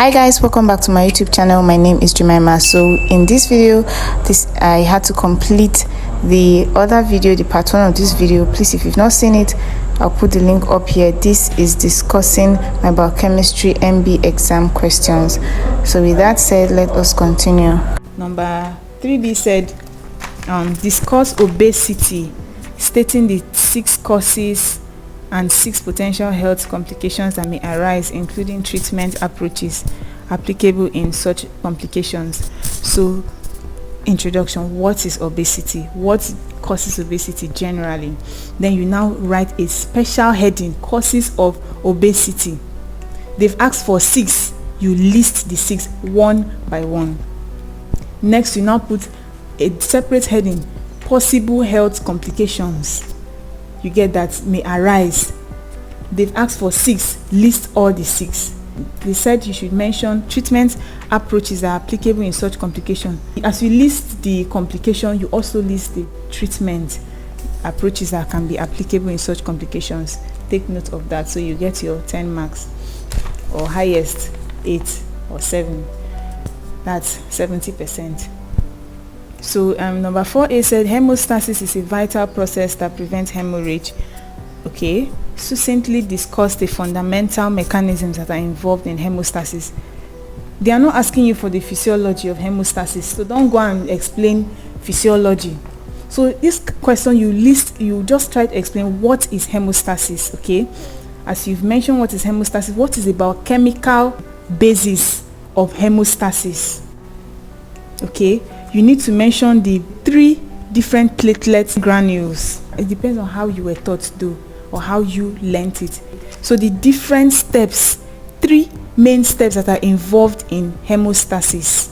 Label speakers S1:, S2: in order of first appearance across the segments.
S1: Hi guys, welcome back to my YouTube channel. My name is Jemima. So in this video, I had to complete the other video, the part 1 of this video. Please, if you've not seen it, I'll put the link up here. This is discussing my biochemistry MB exam questions. So with that said, let us continue. Number 3B said discuss obesity, stating the 6 causes and 6 potential health complications that may arise, including treatment approaches applicable in such complications. So, introduction: what is obesity? What causes obesity generally? Then you now write a special heading: causes of obesity. They've asked for 6. You list the 6 one by one. Next, you now put a separate heading: possible health complications. You get that may arise. They've asked for 6. List all the 6. They said you should mention treatment approaches that are applicable in such complication. As you list the complication, you also list the treatment approaches that can be applicable in such complications. Take note of that so you get your 10 marks, or highest 8 or 7. That's 70%. So number 4A said hemostasis is a vital process that prevents hemorrhage. Okay, succinctly discuss the fundamental mechanisms that are involved in hemostasis. They are not asking you for the physiology of hemostasis, so don't go and explain physiology. So this question you just try to explain what is hemostasis. Okay, as you've mentioned what is hemostasis, what is the biochemical basis of hemostasis? Okay, you need to mention the 3 different platelet granules. It depends on how you were taught to do or how you learnt it. So the different steps, 3 main steps that are involved in hemostasis.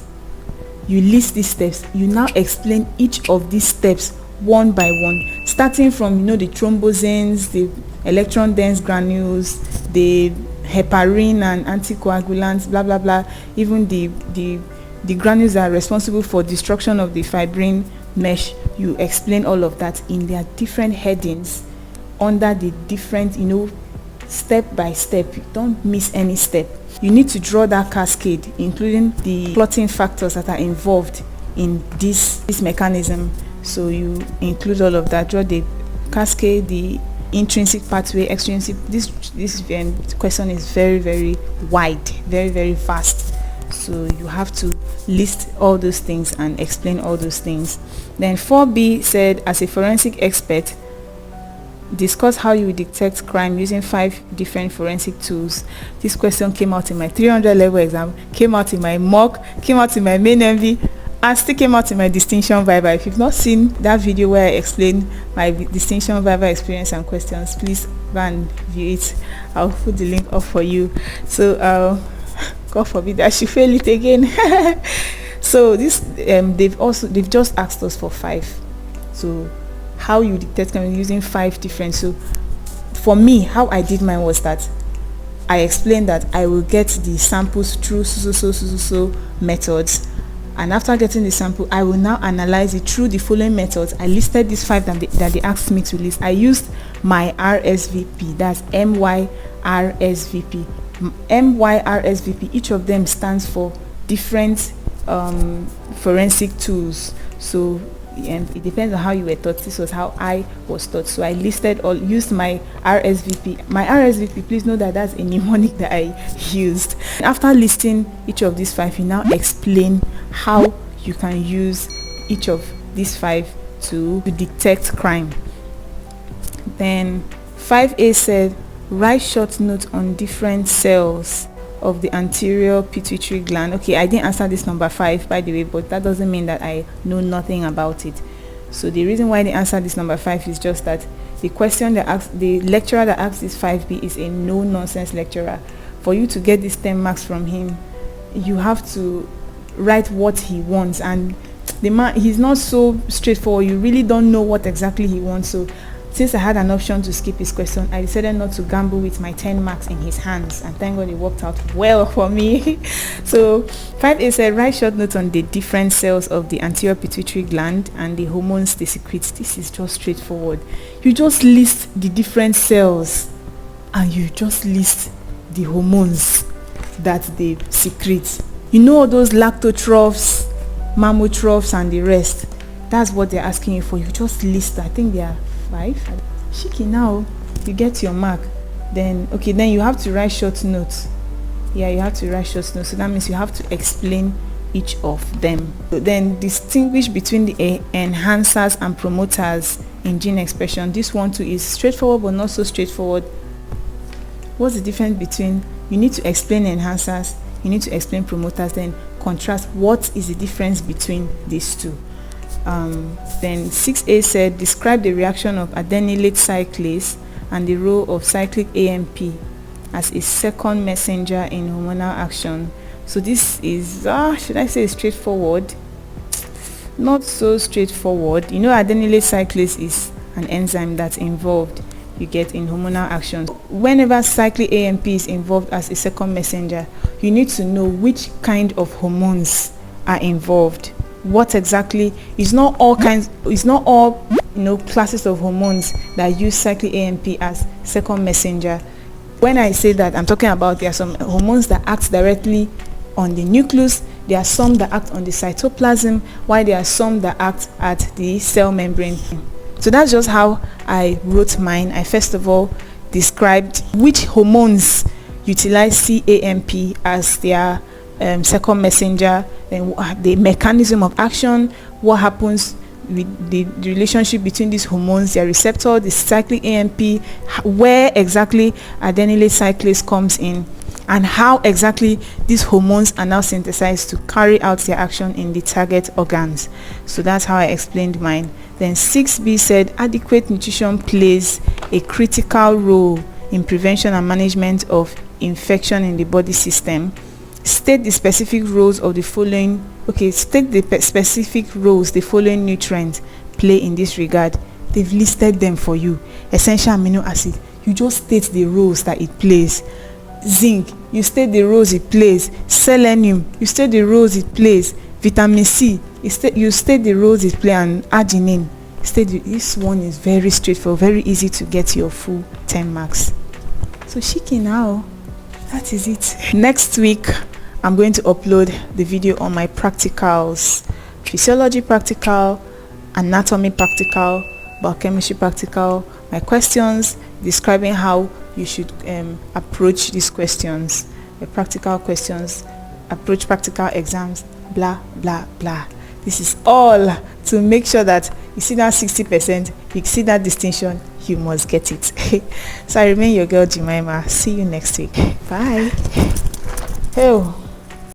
S1: You list these steps. You now explain each of these steps one by one, starting from the thrombosins, the electron dense granules, the heparin and anticoagulants, blah blah blah, even the granules that are responsible for destruction of the fibrin mesh. You explain all of that in their different headings under the different, step by step. Don't miss any step. You need to draw that cascade, including the clotting factors that are involved in this mechanism. So you include all of that. Draw the cascade, the intrinsic pathway, extrinsic. This question is very, very wide, very, very vast. So you have to list all those things and explain all those things. Then 4B said, as a forensic expert, discuss how you detect crime using 5 different forensic tools. This question came out in my 300 level exam, came out in my mock, came out in my main MV, and still came out in my distinction viva. If you've not seen that video where I explained my distinction viva experience and questions, please go and view it. I'll put the link up for you. So God forbid I should fail it again. So this they've just asked us for 5. So how you detect crime using 5 different. So for me, how I did mine was that I explained that I will get the samples through so methods, and after getting the sample, I will now analyze it through the following methods. I listed these 5 that they asked me to list. I used my RSVP, that's MYRSVP. MYRSVP, each of them stands for different forensic tools. So it depends on how you were taught. This was how I was taught. So I listed all, used my RSVP. My RSVP, please know that that's a mnemonic that I used. After listing each of these 5, you now explain how you can use each of these 5 to detect crime. Then 5A said, write short notes on different cells of the anterior pituitary gland. Okay, I didn't answer this number 5, by the way, but that doesn't mean that I know nothing about it. So the reason why they answered this number 5 is just that the question that asked, the lecturer that asked this 5B is a no-nonsense lecturer. For you to get these 10 marks from him, you have to write what he wants, and the man, he's not so straightforward. You really don't know what exactly he wants. So since I had an option to skip his question, I decided not to gamble with my 10 marks in his hands, and thank God it worked out well for me. So 5A said, write short notes on the different cells of the anterior pituitary gland and the hormones they secrete. This is just straightforward. You just list the different cells and you just list the hormones. that they secrete. You know all those lactotrophs, mammotrophs and the rest. That's what they're asking you for. You just list, I think there are 5. Shiki, now you get your mark. Then then you have to write short notes. Yeah, you have to write short notes. So that means you have to explain each of them. So then distinguish between the enhancers and promoters in gene expression. This one too is straightforward but not so straightforward. What's the difference between, you need to explain enhancers, you need to explain promoters, then contrast what is the difference between these two. Then 6A said describe the reaction of adenylate cyclase and the role of cyclic AMP as a second messenger in hormonal action. So this is should I say straightforward? Not so straightforward. You know, adenylate cyclase is an enzyme that's involved, you get, in hormonal actions. Whenever cyclic AMP is involved as a second messenger, you need to know which kind of hormones are involved. What exactly is not all kinds, it's not all classes of hormones that use cyclic AMP as second messenger. When I say that, I'm talking about there are some hormones that act directly on the nucleus, there are some that act on the cytoplasm, while there are some that act at the cell membrane. So that's just how I wrote mine. I first of all described which hormones utilize CAMP as their second messenger, then the mechanism of action, what happens with the relationship between these hormones, their receptor, the cyclic AMP, where exactly adenylate cyclase comes in, and how exactly these hormones are now synthesized to carry out their action in the target organs. So that's how I explained mine. Then 6B said adequate nutrition plays a critical role in prevention and management of infection in the body system. State the specific roles of the following, state the specific roles the following nutrients play in this regard. They've listed them for you. Essential amino acid, you just state the roles that it plays. Zinc, you state the roles it plays. Selenium, you state the roles it plays. Vitamin C, you state the roles it plays. And arginine, this one is very straightforward, very easy to get your full 10 marks. So Shiki, now that is it. Next week I'm going to upload the video on my practicals: physiology practical, anatomy practical, biochemistry practical, my questions describing how you should approach these questions, the practical questions, approach practical exams, blah blah blah. This is all to make sure that you see that 60%, you see that distinction, you must get it. So I remain your girl Jemima. See you next week. Bye. Oh.